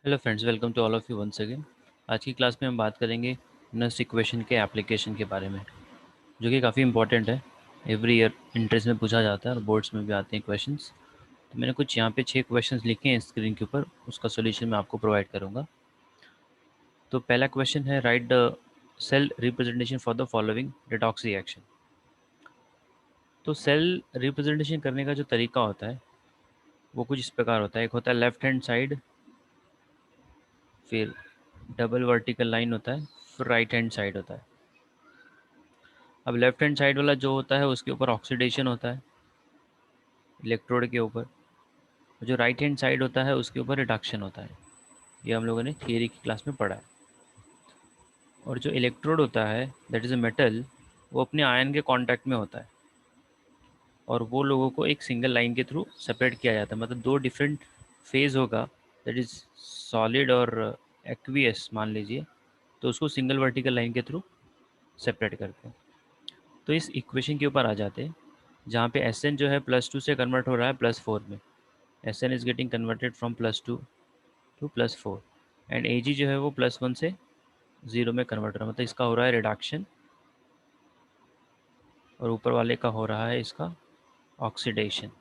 Hello friends, welcome to all of you once again. आज की class में हम बात करेंगे नस्ट इक्वेशन के एप्लीकेशन के बारे में, जो कि काफ़ी इंपॉर्टेंट है। एवरी ईयर इंट्रेंस में पूछा जाता है और बोर्ड्स में भी आते हैं क्वेश्चंस। तो मैंने कुछ यहाँ पे 6 क्वेश्चंस लिखे हैं स्क्रीन के ऊपर, उसका सोल्यूशन मैं आपको प्रोवाइड करूँगा। तो पहला क्वेश्चन है, write the cell representation for the following redox reaction. तो सेल रिप्रेजेंटेशन करने का जो तरीका होता है वो कुछ इस प्रकार होता है। एक होता है लेफ्ट हैंड साइड, फिर डबल वर्टिकल लाइन होता है, फिर राइट हैंड साइड होता है। अब लेफ्ट हैंड साइड वाला जो होता है उसके ऊपर ऑक्सीडेशन होता है इलेक्ट्रोड के ऊपर। जो राइट हैंड साइड होता है उसके ऊपर रिडक्शन होता है। ये हम लोगों ने थियरी की क्लास में पढ़ा है। और जो इलेक्ट्रोड होता है, दैट इज़ अ मेटल, वो अपने आयन के कांटेक्ट में होता है और वो लोगों को एक सिंगल लाइन के थ्रू सेपरेट किया जाता है। मतलब दो डिफरेंट फेज होगा, दैट इज़ सॉलिड और एक्वियस मान लीजिए, तो उसको सिंगल वर्टिकल लाइन के थ्रू सेपरेट करते हैं। तो इस इक्वेशन के ऊपर आ जाते हैं, जहाँ पे एस एन जो है +2 से कन्वर्ट हो रहा है +4 में। Sn is getting converted from +2 to +4 and Ag जो है वो +1 से 0 में कन्वर्ट हो रहा है। मतलब इसका हो रहा है रिडक्शन और ऊपर वाले का हो रहा है इसका ऑक्सीडेशन।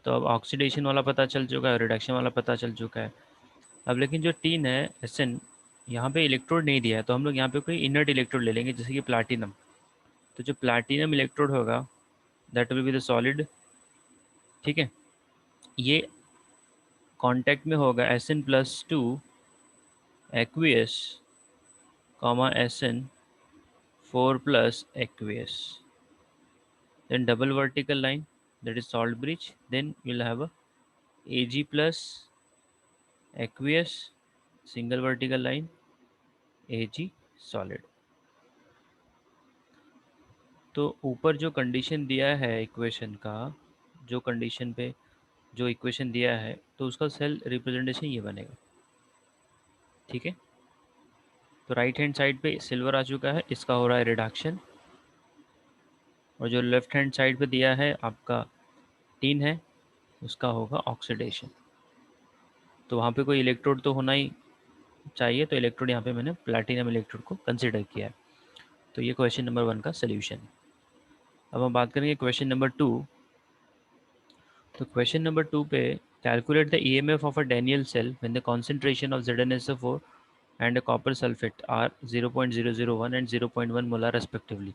तो अब ऑक्सीडेशन वाला पता चल चुका है, रिडक्शन वाला पता चल चुका है। अब लेकिन जो टीन है Sn, यहाँ पे इलेक्ट्रोड नहीं दिया है, तो हम लोग यहाँ पे कोई इनर्ट इलेक्ट्रोड ले लेंगे, जैसे कि प्लाटिनम। तो जो प्लाटिनम इलेक्ट्रोड होगा, that will be the solid. ठीक है, ये कांटेक्ट में होगा Sn+2 aqueous comma Sn4 plus aqueous, then double vertical line, that is salt bridge, then you'll have a Ag plus aqueous, single vertical line, Ag solid। तो ऊपर जो condition दिया है इक्वेशन का, जो कंडीशन पे जो इक्वेशन दिया है, तो उसका सेल रिप्रेजेंटेशन ये बनेगा। ठीक है, तो राइट हैंड साइड पे सिल्वर आ चुका है, इसका हो रहा है रिडक्शन। और जो लेफ्ट हैंड साइड पे दिया है आपका टीन है, उसका होगा ऑक्सीडेशन। तो वहाँ पे कोई इलेक्ट्रोड तो होना ही चाहिए, तो इलेक्ट्रोड यहाँ पे मैंने प्लैटिनम इलेक्ट्रोड को कंसिडर किया है। तो ये क्वेश्चन नंबर 1 का सोल्यूशन है। अब हम बात करेंगे क्वेश्चन नंबर 2। तो क्वेश्चन नंबर 2 पे, calculate the EMF of a Daniell cell when the concentration of ZnSO4 and a copper sulfate are 0.001 and 0.1 molar respectively.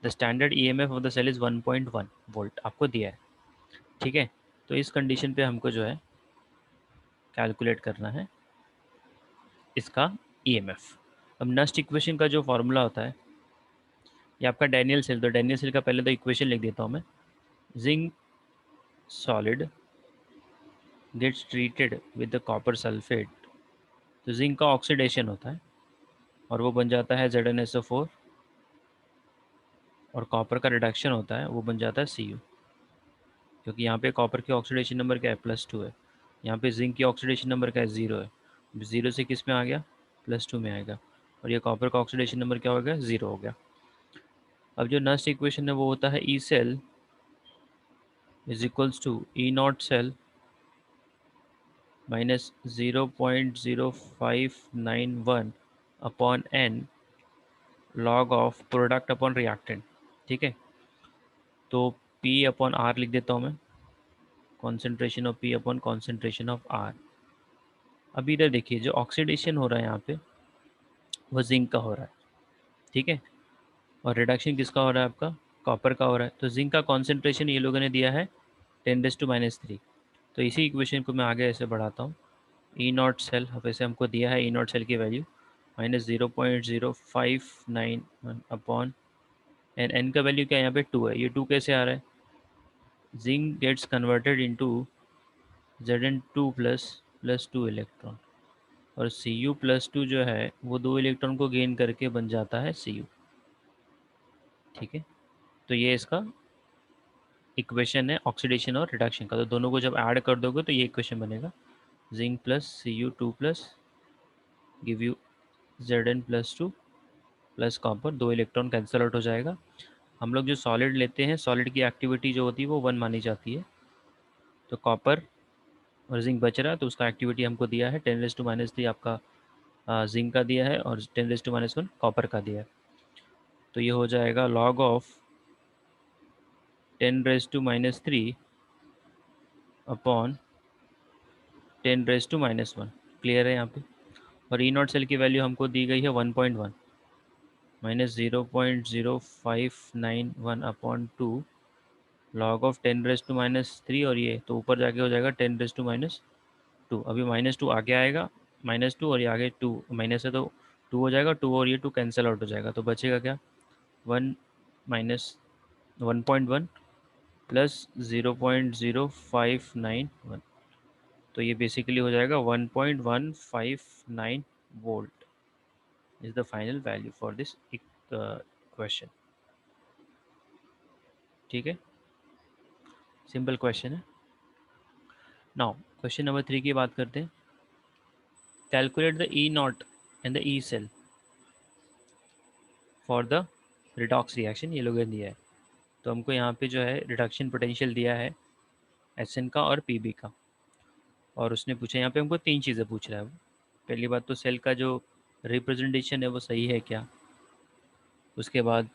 The standard EMF of the cell is 1.1 volt आपको दिया है। ठीक है, तो इस condition पे हमको जो है कैलकुलेट करना है इसका ईएमएफ। अब नस्ट इक्वेशन का जो फॉर्मूला होता है, ये आपका डैनियल सेल, तो डैनियल सेल का पहले तो इक्वेशन लिख देता हूँ मैं। Zinc solid gets treated with the copper sulphate, तो जिंक का ऑक्सीडेशन होता है और वो बन जाता है ZnSO4, और कॉपर का रिडक्शन होता है, वो बन जाता है Cu। क्योंकि यहाँ पे कॉपर की ऑक्सीडेशन नंबर क्या है, +2 है। यहाँ पे जिंक की ऑक्सीडेशन नंबर क्या है, 0 है। 0 से किस में आ गया, +2 में आएगा। और ये कॉपर का ऑक्सीडेशन नंबर क्या हो गया, 0 हो गया। अब जो नस्ट इक्वेशन है वो होता है E cell is equals to E not cell minus 0.0591 upon n log of product upon reactant. ठीक है, तो P अपॉन R लिख देता हूँ मैं, concentration of P upon concentration of R। अभी इधर देखिए, जो ऑक्सीडेशन हो रहा है यहाँ पे वो जिंक का हो रहा है। ठीक है, और रिडक्शन किसका हो रहा है, आपका कॉपर का हो रहा है। तो जिंक का कॉन्सेंट्रेशन ये लोगों ने दिया है 10⁻⁻3। तो इसी इक्वेशन को मैं आगे ऐसे बढ़ाता हूँ, ई नॉट सेल, अब ऐसे हमको दिया है ई नॉट सेल की वैल्यू -0.0591 अपॉन एन का वैल्यू क्या है, यहाँ पे 2 है। ये 2 कैसे आ रहा है, zinc gets converted into Zn2 +2 electron, और Cu+2 जो है वो 2 इलेक्ट्रॉन को गेन करके बन जाता है Cu। ठीक है, तो ये इसका इक्वेशन है ऑक्सीडेशन और रिडक्शन का। तो दोनों को जब ऐड कर दोगे तो ये इक्वेशन बनेगा, zinc plus Cu2 plus give you Zn+2 plus copper. 2 electron cancel out हो जाएगा। हम लोग जो सॉलिड लेते हैं, सॉलिड की एक्टिविटी जो होती है वो 1 मानी जाती है। तो कॉपर और जिंक बच रहा है तो उसका एक्टिविटी हमको दिया है 10⁻³ आपका जिंक का दिया है और 10⁻1 कॉपर का दिया है। तो ये हो जाएगा लॉग ऑफ 10⁻³ अपॉन 10⁻⁻1। क्लियर है यहाँ पे। और ई नॉट सेल की वैल्यू हमको दी गई है 1.1 माइनस 0.0591 अपॉन 2 लॉग ऑफ 10⁻³ और ये तो ऊपर जाके हो जाएगा 10⁻²। अभी -2 आगे आएगा, -2 और ये आगे 2 माइनस है तो 2 हो जाएगा, 2 और ये 2 कैंसिल आउट हो जाएगा तो बचेगा क्या 1 माइनस 1.1 प्लस 0.0591। तो ये बेसिकली हो जाएगा 1.159 volt is the final value for this question. ठीक है, सिंपल क्वेश्चन है। नाउ क्वेश्चन नंबर 3 की बात करते हैं। Calculate the E naught and the E cell for the redox reaction. ये लोग ने दिया है तो हमको यहाँ पे जो है रिडक्शन पोटेंशियल दिया है एस का और पी का। और उसने पूछा यहाँ पे हमको 3 चीज़ें पूछ रहा है वो। पहली बात तो सेल का जो रिप्रेजेंटेशन है वो सही है क्या। उसके बाद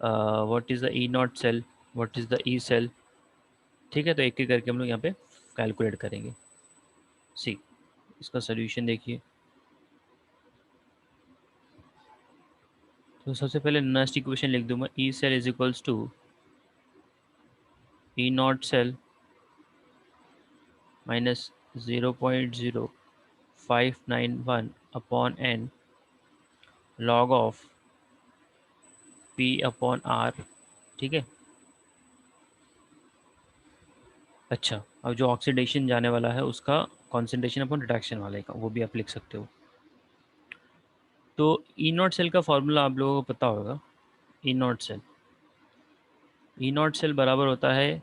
what is the E not cell, what is the E cell. ठीक है, तो एक एक करके हम लोग यहाँ पे कैलकुलेट करेंगे। सी इसका सोल्यूशन देखिए। तो सबसे पहले नेक्स्ट इक्वेशन लिख दूँ मैं, E cell is equals to E not cell minus 0.0591 upon N log of P upon R. ठीक है। अच्छा, अब जो ऑक्सीडेशन जाने वाला है उसका कॉन्सेंट्रेशन अपॉन रिडक्शन वाले का वो भी आप लिख सकते हो। तो ई नॉट सेल का फॉर्मूला आप लोगों को पता होगा। ई नॉट सेल बराबर होता है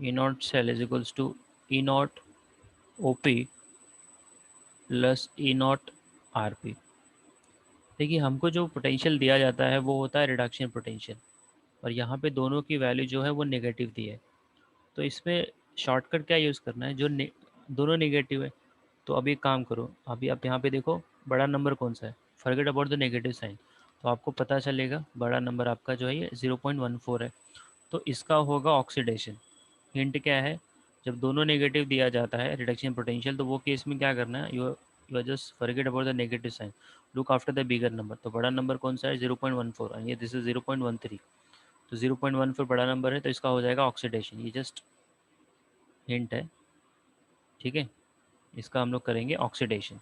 E not cell is equals to E not O P plus E not R P. देखिए हमको जो पोटेंशियल दिया जाता है वो होता है रिडक्शन पोटेंशियल, और यहाँ पे दोनों की वैल्यू जो है वो नेगेटिव दी है। तो इसमें शॉर्टकट क्या यूज़ करना है, दोनों नेगेटिव है तो अभी एक काम करो, अभी आप यहाँ पे देखो बड़ा नंबर कौन सा है, forget about the negative sign. तो आपको पता चलेगा बड़ा नंबर आपका जो है ये 0.14 है। तो इसका होगा ऑक्सीडेशन। हिंट क्या है, जब दोनों नेगेटिव दिया जाता है रिडक्शन पोटेंशियल तो वो केस में क्या करना है, you are just forget about the negative sign, look after the bigger number. तो बड़ा नंबर कौन सा है 0.14 और ये दिस इज 0.13। तो 0.14 बड़ा नंबर है तो इसका हो जाएगा ऑक्सीडेशन। ये जस्ट हिंट है। ठीक है, इसका हम लोग करेंगे ऑक्सीडेशन।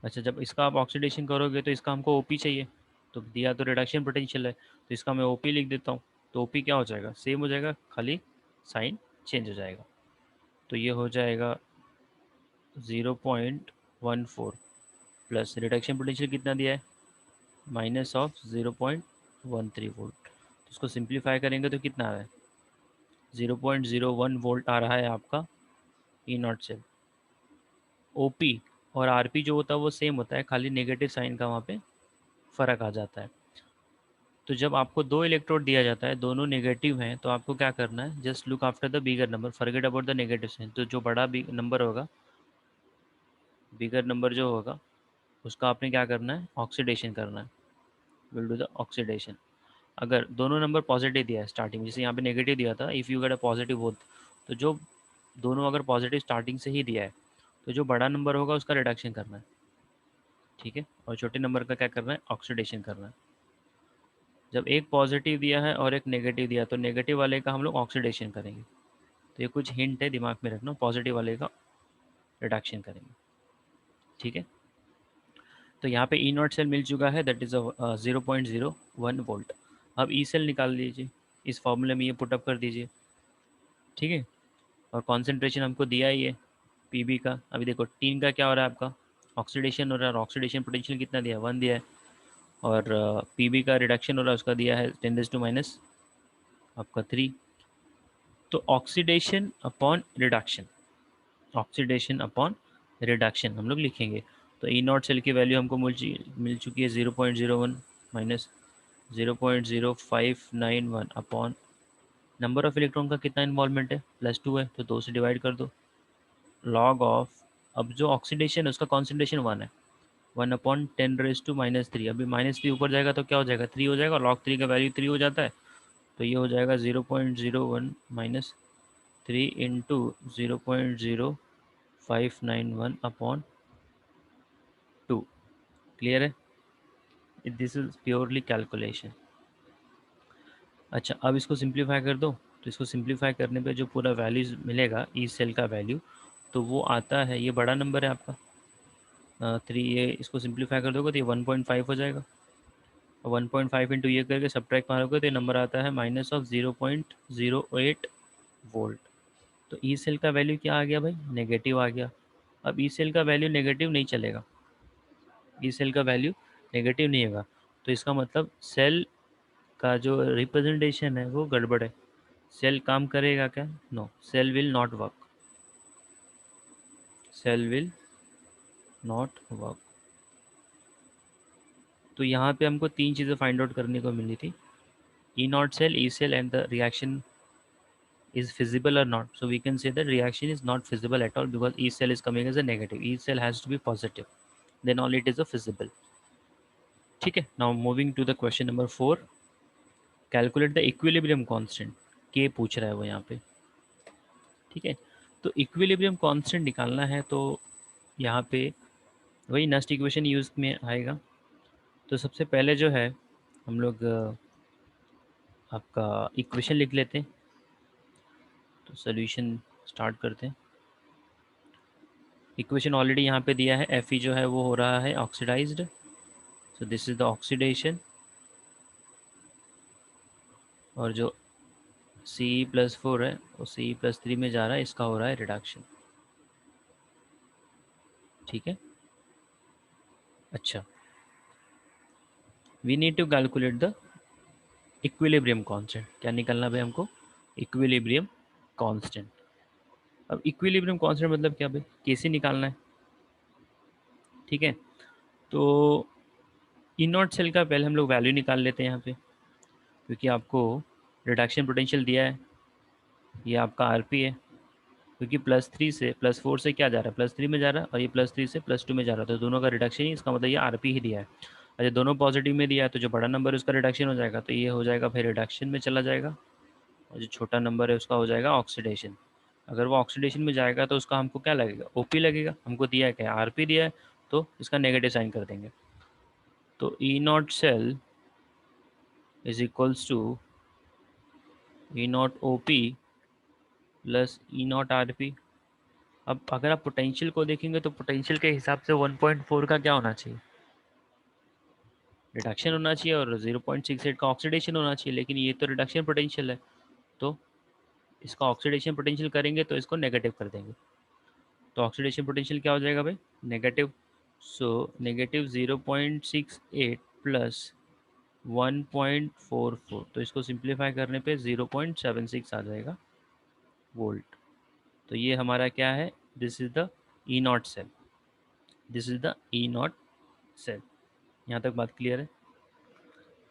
अच्छा, जब इसका आप ऑक्सीडेशन करोगे तो इसका हमको ओपी चाहिए, तो दिया तो रिडक्शन पोटेंशियल है तो इसका मैं ओपी लिख देता हूँ। तो ओपी क्या हो जाएगा, सेम हो जाएगा, खाली साइन चेंज हो जाएगा। तो ये हो जाएगा 0.14 प्लस रिडक्शन पोटेंशियल कितना दिया है माइनस ऑफ 0.13 वोल्ट। तो इसको सिंप्लीफाई करेंगे तो कितना आ रहा है 0.01 वोल्ट आ रहा है आपका ई नॉट सेल। ओपी और आरपी जो होता है वो सेम होता है, खाली नेगेटिव साइन का वहाँ पे फ़र्क आ जाता है। तो जब आपको दो इलेक्ट्रोड दिया जाता है दोनों नेगेटिव हैं तो आपको क्या करना है, just look after the bigger number, forget about the negative sign. तो जो बड़ा नंबर होगा, बिगर नंबर जो होगा उसका आपने क्या करना है, ऑक्सीडेशन करना है। Will do the oxidation. अगर दोनों नंबर पॉजिटिव दिया है स्टार्टिंग, जैसे यहाँ पे नेगेटिव दिया था, if you get a positive both, तो जो दोनों अगर पॉजिटिव स्टार्टिंग से ही दिया है तो जो बड़ा नंबर होगा उसका रिडक्शन करना है। ठीक है, और छोटे नंबर का क्या करना है, ऑक्सीडेशन करना है। जब एक पॉजिटिव दिया है और एक नेगेटिव दिया तो नेगेटिव वाले का हम लोग ऑक्सीडेशन करेंगे। तो ये कुछ हिंट है, दिमाग में रखना, पॉजिटिव वाले का रिडक्शन करेंगे। ठीक है, तो यहाँ पे ई नॉट सेल मिल चुका है, दैट इज़ 0.01 वोल्ट। अब ई सेल निकाल लीजिए, इस फॉर्मूले में ये पुटअप कर दीजिए। ठीक है, और कॉन्सेंट्रेशन हमको दिया ही है पीबी का। अभी देखो टीन का क्या हो रहा है आपका, ऑक्सीडेशन हो रहा है, और ऑक्सीडेशन पोटेंशियल कितना दिया है 1 दिया है। और पीबी का रिडक्शन हो रहा है, उसका दिया है 10⁻⁻³ आपका 3। तो oxidation upon reduction, oxidation upon reduction हम लोग लिखेंगे। तो ई नॉट सेल की वैल्यू हमको मिल चुकी है 0.01 minus 0.0591 upon number of electron का कितना इन्वॉल्वमेंट है, +2 है, तो 2 से डिवाइड कर दो। लॉग ऑफ, अब जो ऑक्सीडेशन है उसका कॉन्सेंट्रेशन 1 है, 1/10⁻³ अभी -3 ऊपर जाएगा तो क्या हो जाएगा, 3 हो जाएगा, लॉग 3 का वैल्यू 3 हो जाता है, तो ये हो जाएगा 0.01 -3 इंटू 0.0591/2। क्लियर है, दिस इज प्योरली कैलकुलेशन। अच्छा, अब इसको सिंप्लीफाई कर दो, तो इसको सिंप्लीफाई करने पे जो पूरा वैल्यूज मिलेगा ई सेल का वैल्यू, तो वो आता है, ये बड़ा नंबर है आपका 3, ये इसको सिंप्लीफाई कर दोगे तो ये 1.5 हो जाएगा। 1.5 इंटू ये करके सब्ट्रैक्ट मारोगे तो ये नंबर आता है -0.08 वोल्ट। तो ई सेल का वैल्यू क्या आ गया भाई, नेगेटिव आ गया। अब ई सेल का वैल्यू नेगेटिव नहीं चलेगा, ई सेल का वैल्यू नेगेटिव नहीं होगा, तो इसका मतलब सेल का जो रिप्रेजेंटेशन है वो गड़बड़ है। सेल काम करेगा क्या, no, cell will not work, cell will not work. तो यहाँ पे हमको 3 चीज़ें फाइंड आउट करने को मिली थी, E not cell, E cell and the reaction is feasible or not. So we can say that reaction is not feasible at all because each cell is coming as a negative. Each cell has to be positive. Then only it is a feasible. ठीक है. Now moving to the question number 4. Calculate the equilibrium constant. K पूछ रहा है वो यहाँ पे. ठीक है. तो equilibrium constant निकालना है तो यहाँ पे वही नेक्स्ट इक्वेशन यूज में आएगा. तो सबसे पहले जो है हम लोग आपका इक्वेशन लिख लेते हैं. तो सोल्यूशन स्टार्ट करते हैं. इक्वेशन ऑलरेडी यहाँ पे दिया है, Fe जो है वो हो रहा है oxidised. So this is the oxidation, और जो Ce+4 है वो Ce+3 में जा रहा है, इसका हो रहा है रिडक्शन. ठीक है. अच्छा, we need to calculate the equilibrium constant. क्या निकलना भाई हमको, इक्विलिब्रियम कांस्टेंट. अब इक्विलिब्रियम कांस्टेंट मतलब क्या भाई, कैसे निकालना है. ठीक है. तो ई नॉट सेल का पहले हम लोग वैल्यू निकाल लेते हैं यहाँ पे, क्योंकि आपको रिडक्शन पोटेंशियल दिया है, ये आपका आरपी है, क्योंकि +3 से +4 से क्या जा रहा है, +3 में जा रहा है, और ये +3 से +2 में जा रहा है, तो दोनों का रिडक्शन ही, इसका मतलब ये आरपी ही दिया है. अच्छा, दोनों पॉजिटिव में दिया है तो जो बड़ा नंबर है उसका रिडक्शन हो जाएगा, तो ये हो जाएगा फिर रिडक्शन में चला जाएगा, और जो छोटा नंबर है उसका हो जाएगा ऑक्सीडेशन. अगर वो ऑक्सीडेशन में जाएगा तो उसका हमको क्या लगेगा, ओपी लगेगा. हमको दिया है क्या, आरपी दिया है, तो इसका नेगेटिव साइन कर देंगे. तो E not cell is equals to E not O P plus E not R P. अब अगर आप पोटेंशियल को देखेंगे तो पोटेंशियल के हिसाब से 1.4 का क्या होना चाहिए, रिडक्शन होना चाहिए, और 0.68 का ऑक्सीडेशन होना चाहिए, लेकिन ये तो रिडक्शन पोटेंशियल है, तो इसका ऑक्सीडेशन पोटेंशियल करेंगे तो इसको नेगेटिव कर देंगे. तो ऑक्सीडेशन पोटेंशियल क्या हो जाएगा भाई, नेगेटिव. सो नेगेटिव 0.68 प्लस 1.44, तो इसको सिंप्लीफाई करने पे 0.76 आ जाएगा वोल्ट. तो ये हमारा क्या है, this is the E not cell, this is the E not cell. यहाँ तक बात क्लियर है.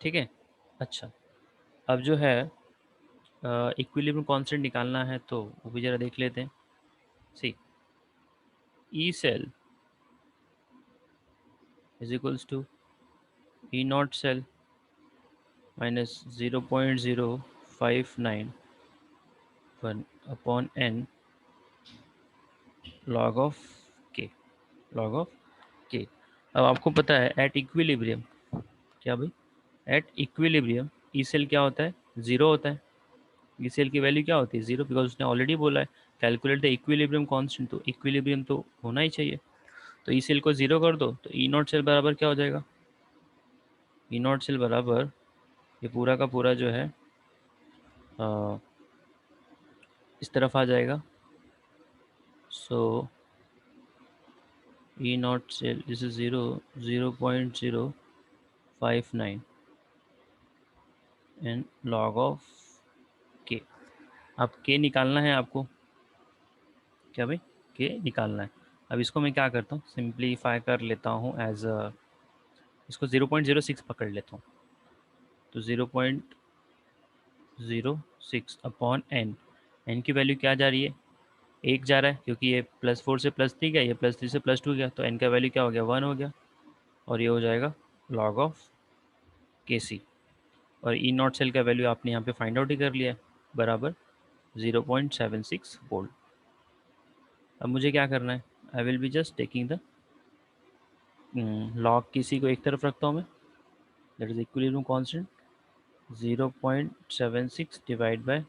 ठीक है. अच्छा, अब जो है इक्विलिब्रियम कांस्टेंट निकालना है तो वो भी ज़रा देख लेते हैं. See, E cell is equals to E not cell minus 0.0591/n log of K, log of K. अब आपको पता है एट इक्विलिब्रियम, क्या भाई, एट इक्विलिब्रियम ई सेल क्या होता है, ज़ीरो होता है. ई सेल की वैल्यू क्या होती है, ज़ीरो, बिकॉज उसने ऑलरेडी बोला है कैलकुलेट द इक्विलिब्रियम कांस्टेंट, तो इक्विलिब्रियम तो होना ही चाहिए. तो ई सेल को ज़ीरो कर दो तो ई नॉट सेल बराबर क्या हो जाएगा, ई नॉट सेल बराबर ये पूरा का पूरा जो है इस तरफ आ जाएगा. So E not cell this is 0.059 and log of K. अब के निकालना है आपको, क्या भाई, के निकालना है. अब इसको मैं क्या करता हूँ, सिंप्लीफाई कर लेता हूँ एज इसको 0.06 पकड़ लेता हूँ. तो 0.06 6/n। n की वैल्यू क्या जा रही है? 1 जा रहा है, क्योंकि ये +4 से +3 गया, ये +3 से +2 गया, तो n का वैल्यू क्या हो गया? 1 हो गया। और ये हो जाएगा log ऑफ Kc। और ई नॉट सेल का वैल्यू आपने यहाँ पे फाइंड आउट ही कर लिया है, बराबर 0.76 वोल्ट। अब मुझे क्या करना है? आई will be just taking the log Kc को एक तरफ रखता हूँ मैं, that is equilibrium constant 0.76 divide by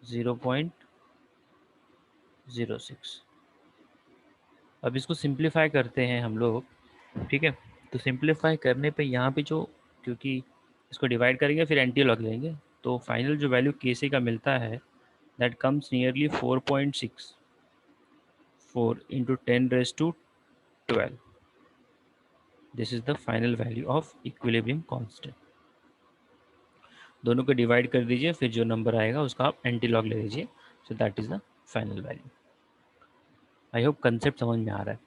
0.06। अब इसको सिंप्लीफाई करते हैं हम लोग, ठीक है? तो सिंप्लीफाई करने पे यहाँ पे जो, क्योंकि इसको डिवाइड करेंगे फिर एंटी लॉग लेंगे, तो फाइनल जो वैल्यू Kc का मिलता है that comes nearly 4.64 into 10⁻12। This is the final value of equilibrium constant. दोनों को डिवाइड कर दीजिए, फिर जो नंबर आएगा उसका आप एंटी लॉग ले लीजिए, so that is the final value. I hope concept समझ में आ रहा है।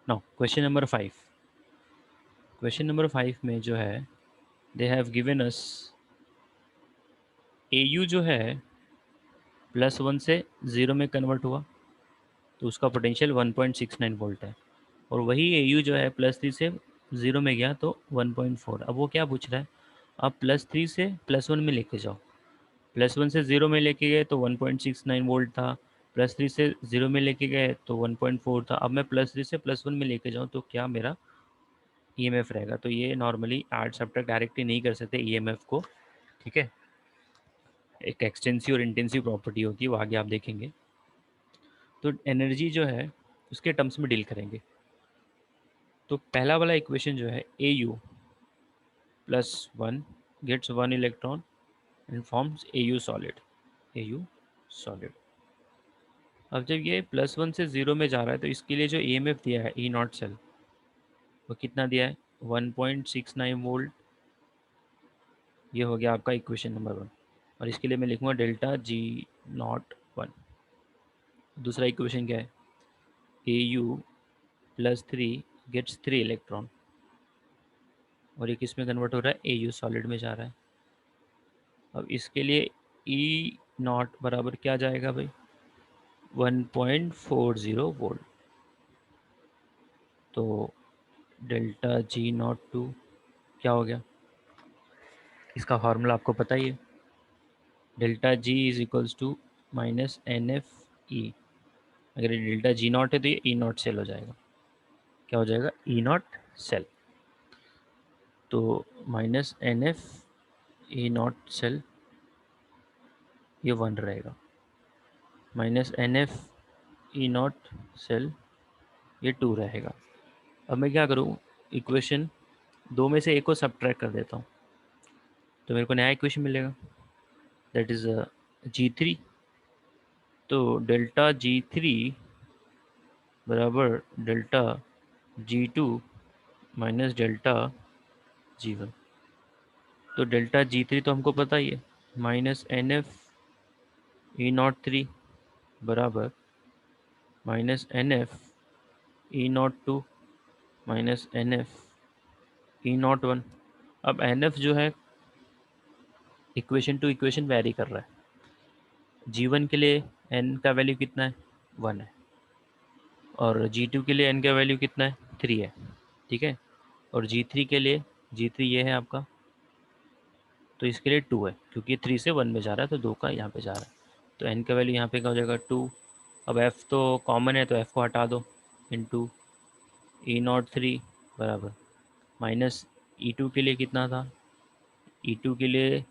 Now question number 5। Question number 5 में जो है, they have given us AU जो है +1 से 0 में कन्वर्ट हुआ, तो उसका पोटेंशियल 1.69 वोल्ट है। और वही AU जो है +3 से 0 में गया तो 1.4। अब वो क्या पूछ रहा है? आप +3 से +1 में लेके जाओ। +1 से 0 में लेके गए तो 1.69 वोल्ट था, +3 से 0 में लेके गए तो 1.4 था। अब मैं +3 से +1 में लेके जाऊँ तो क्या मेरा EMF रहेगा? तो ये नॉर्मली ऐड सब्ट्रैक्ट डायरेक्टली नहीं कर सकते EMF को, ठीक है? एक एक्सटेंसिव और इंटेंसिव प्रॉपर्टी होती है, वो आगे आप देखेंगे। तो एनर्जी जो है उसके टर्म्स में डील करेंगे। तो पहला वाला इक्वेशन जो है, AU +1 gets 1 electron and forms AU solid. AU solid. अब जब ये +1 से 0 में जा रहा है तो इसके लिए जो EMF दिया है E नॉट सेल, वो कितना दिया है? 1.69 वोल्ट। ये हो गया आपका इक्वेशन नंबर 1। और इसके लिए मैं लिखूँगा डेल्टा G01। दूसरा इक्वेशन क्या है? AU +3 गेट्स 3 इलेक्ट्रॉन, और ये किस में कन्वर्ट हो रहा है? AU सॉलिड में जा रहा है। अब इसके लिए E नॉट बराबर क्या जाएगा भाई? 1.40 वोल्ट। तो डेल्टा G02 क्या हो गया? इसका फार्मूला आपको पता ही है, delta G is equals to -NF/E। अगर ये डेल्टा G0 है तो ये E नॉट सेल हो जाएगा। क्या हो जाएगा? E naught cell. तो -NF/E नॉट सेल, ये 1 रहेगा, -NF/E नॉट सेल, ये 2 रहेगा। अब मैं क्या करूँ? इक्वेशन 2 में से एक को सब्ट्रैक्ट कर देता हूँ, तो मेरे को नया इक्वेशन मिलेगा, दैट इज़ G3। तो डेल्टा G3 बराबर delta G2 minus delta G1। तो डेल्टा G3 तो हमको पता ही है, -NF/E03 बराबर -NF/E02 माइनस NF/E01। अब NF जो है इक्वेशन टू इक्वेशन वेरी कर रहा है। G1 के लिए N का वैल्यू कितना है? 1 है। और G2 के लिए N का वैल्यू कितना है? 3 है, ठीक है? और G3 के लिए, G3 ये है आपका, तो इसके लिए 2 है, क्योंकि 3 से 1 में जा रहा है तो 2 का यहाँ पे जा रहा है। तो N का वैल्यू यहाँ पे क्या हो जाएगा? 2। अब F तो कॉमन है तो F को हटा दो, इंटू E03 बराबर माइनस E2 के लिए कितना था? E2 के लिए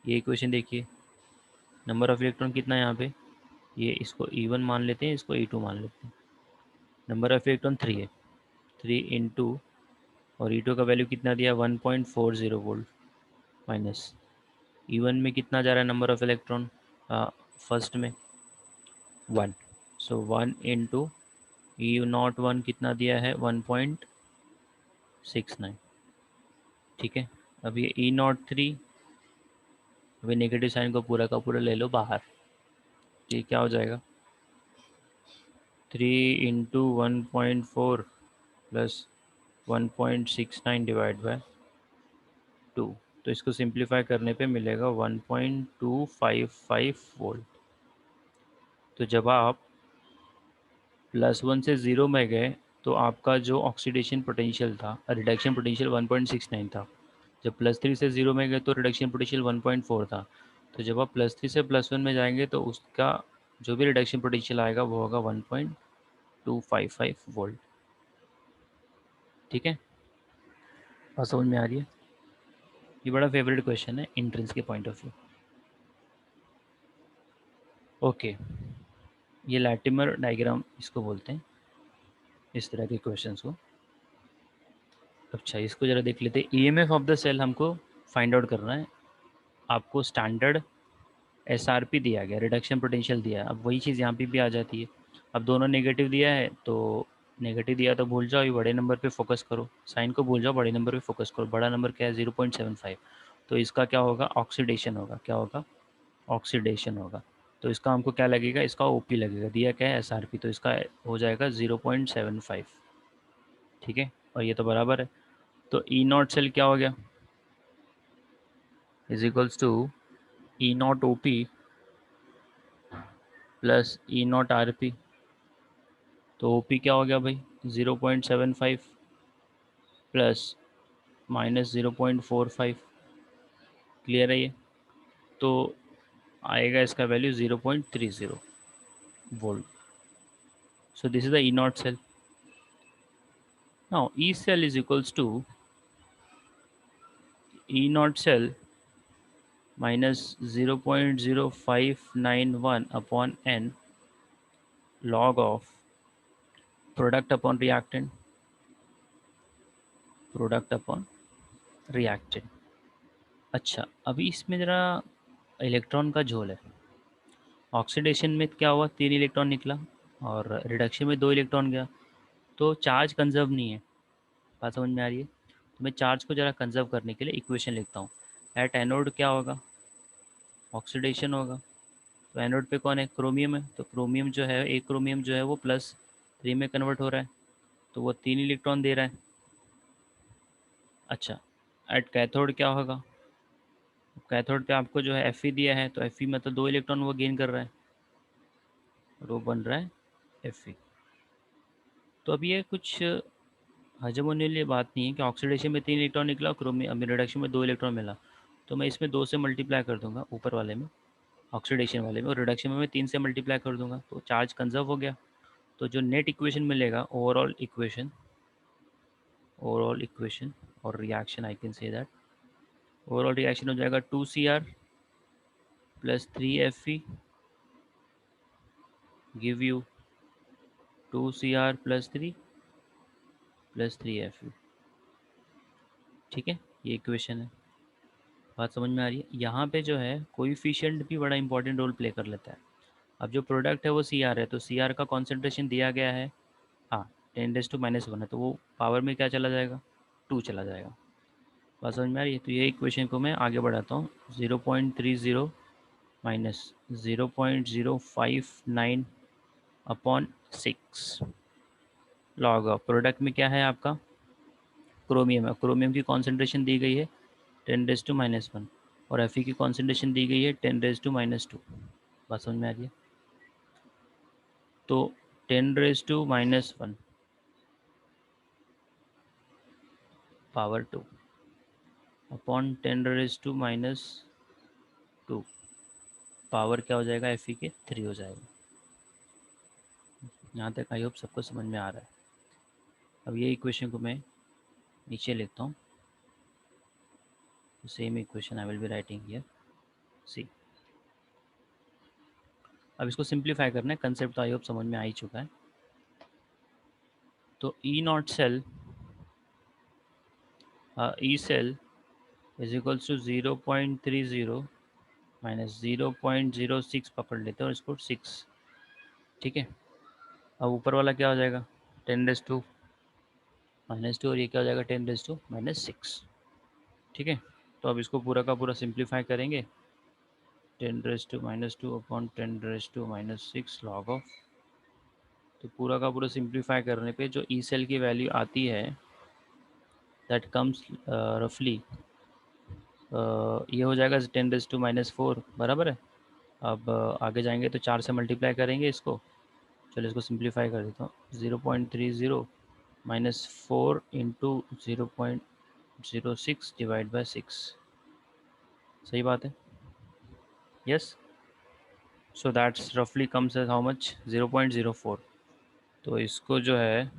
ये इक्वेशन देखिए, नंबर ऑफ इलेक्ट्रॉन कितना है यहाँ पे? ये इसको E1 मान लेते हैं, इसको E2 मान लेते हैं। नंबर ऑफ इलेक्ट्रॉन 3 है, 3 इंटू, और E2 का वैल्यू कितना दिया? 1.40 वोल्ट, माइनस E1 में कितना जा रहा है नंबर ऑफ इलेक्ट्रॉन? फर्स्ट में 1, सो 1 इंटू E01 कितना दिया है? 1.69, ठीक है? अब ये E03, अभी नेगेटिव साइन को पूरा का पूरा ले लो बाहर, ये क्या हो जाएगा? 3 इंटू 1.4 प्लस 1.69 डिवाइड बाय 2, तो इसको सिंप्लीफाई करने पे मिलेगा 1.255 वोल्ट। तो जब आप +1 से 0 में गए तो आपका जो ऑक्सीडेशन पोटेंशियल था, रिडक्शन पोटेंशियल 1.69 था। जब +3 से 0 में गए तो रिडक्शन पोटेंशियल 1.4 था। तो जब आप +3 से +1 में जाएंगे तो उसका जो भी रिडक्शन पोटेंशियल आएगा वो होगा 1.255 वोल्ट। ठीक है, बात समझ में आ रही है? ये बड़ा फेवरेट क्वेश्चन है एंट्रेंस के पॉइंट ऑफ व्यू। ओके, ये लैटिमर डायग्राम इसको बोलते हैं, इस तरह के क्वेश्चंस को। अच्छा, इसको ज़रा देख लेते हैं। ईएमएफ ऑफ द सेल हमको फाइंड आउट करना है। आपको स्टैंडर्ड एसआरपी दिया गया, रिडक्शन पोटेंशियल दिया है। अब वही चीज़ यहाँ पे भी आ जाती है। अब दोनों नेगेटिव दिया है तो नेगेटिव दिया तो भूल जाओ, ये बड़े नंबर पे फोकस करो, साइन को भूल जाओ, बड़े नंबर पे फोकस करो। बड़ा नंबर क्या है? 0.75। तो इसका क्या होगा? ऑक्सीडेशन होगा। क्या होगा? ऑक्सीडेशन होगा। तो इसका हमको क्या लगेगा? इसका ओपी लगेगा। दिया क्या है? एसआरपी। तो इसका हो जाएगा 0.75। ठीक है, और ये तो बराबर है। तो ई नॉट सेल क्या हो गया? Is equals to E not O P plus E not R P. तो ओ पी क्या हो गया भाई? 0.75 प्लस -0.45। क्लियर है ये? तो आएगा इसका value 0.30 volt. So this is the E not cell. Now E cell is equals to E not cell -0.0591 upon n log of product upon reactant, product upon reactant. अच्छा, अभी इसमें ज़रा इलेक्ट्रॉन का झोल है। ऑक्सीडेशन में क्या हुआ? 3 इलेक्ट्रॉन निकला और रिडक्शन में 2 इलेक्ट्रॉन गया। तो चार्ज कंजर्व नहीं है। बात समझ में आ रही है? तो मैं चार्ज को ज़रा कंजर्व करने के लिए इक्वेशन लिखता हूँ। एट एनोड क्या होगा? ऑक्सीडेशन होगा। तो एनोड पे कौन है? क्रोमियम है। तो क्रोमियम जो है, एक क्रोमियम जो है वो +3 में कन्वर्ट हो रहा है, तो वो 3 इलेक्ट्रॉन दे रहा है। अच्छा, एट कैथोड क्या होगा? कैथोड पे आपको जो है Fe दिया है, तो Fe मतलब 2 इलेक्ट्रॉन वो गेन कर रहा है और वो बन रहा है Fe। तो अब ये कुछ हजम होने वाली बात नहीं है कि ऑक्सीडेशन में 3 इलेक्ट्रॉन निकला और क्रोमियम रिडक्शन में 2 इलेक्ट्रॉन मिला। तो मैं इसमें 2 से मल्टीप्लाई कर दूंगा ऊपर वाले में, ऑक्सीडेशन वाले में, और रिडक्शन में मैं 3 से मल्टीप्लाई कर दूंगा, तो चार्ज कंजर्व हो गया। तो जो नेट इक्वेशन मिलेगा, ओवरऑल इक्वेशन और reaction, I can say that overall reaction हो जाएगा 2Cr plus 3Fe give you 2Cr plus 3 plus 3Fe। ठीक है, ये इक्वेशन है। बात समझ में आ रही है? यहाँ पे जो है कोएफिशिएंट भी बड़ा इंपॉर्टेंट रोल प्ले कर लेता है। अब जो प्रोडक्ट है वो Cr है, तो Cr का कॉन्सेंट्रेशन दिया गया है, हाँ, 10⁻⁻1 है, तो वो पावर में क्या चला जाएगा? 2 चला जाएगा। बात समझ में आ रही है? तो ये इक्वेशन को मैं आगे बढ़ाता हूँ। 0.30 minus 0.059 upon 6 log of product में क्या है आपका? क्रोमियम है। क्रोमियम की कॉन्सेंट्रेशन दी गई है 10⁻⁻1 और Fe की कॉन्सेंट्रेशन दी गई है 10⁻²। बात समझ में आ रही है? तो 10⁻⁻1 पावर 2 अपॉन 10⁻⁻2 पावर क्या हो जाएगा? Fe के 3 हो जाएगा। यहाँ तक आई होप सबको समझ में आ रहा है। अब ये इक्वेशन को मैं नीचे लिखता हूँ। Same equation I will be writing here, see. अब इसको सिंप्लीफाई करना है। कंसेप्ट तो आई होप समझ में आ ही चुका है। तो E not cell, E cell is equals to 0.30 minus 0.06 पकड़ लेते हैं और इसको 6। ठीक है, अब ऊपर वाला क्या हो जाएगा? 10⁻⁻2 और ये क्या हो जाएगा? 10⁻⁻6। ठीक है, तो अब इसको पूरा का पूरा सिंप्लीफाई करेंगे। 10⁻⁻2 अपॉन 10⁻⁻6 लॉग ऑफ, तो पूरा का पूरा सिंप्लीफाई करने पे जो ई सेल की वैल्यू आती है दैट कम्स रफली ये हो जाएगा 10⁻⁻⁴ बराबर है। अब आगे जाएंगे तो 4 से मल्टीप्लाई करेंगे इसको। चलो इसको सिंप्लीफाई कर देता हूँ। 0.30 -4 इंटू 0.06 डिवाइड बाई 6। सही बात है। यस। सो दैट्स रफली कम्स एज हाउ मच? 0.04। तो इसको जो है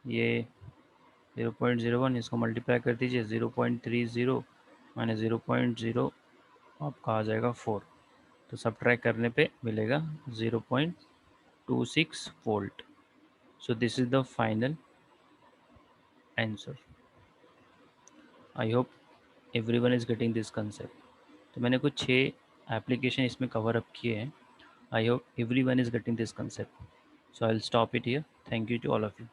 ये 0.01, इसको मल्टीप्लाई कर दीजिए। 0.30 माइनस 0.0 आपका आ जाएगा 4। तो सब्ट्रैक्ट करने पे मिलेगा 0.26 volt. So this is the final answer. I hope everyone is getting this concept. तो मैंने कुछ 6 एप्लीकेशन इसमें कवर अप किए हैं। I hope everyone is getting this concept. So I'll stop it here. Thank you to all of you.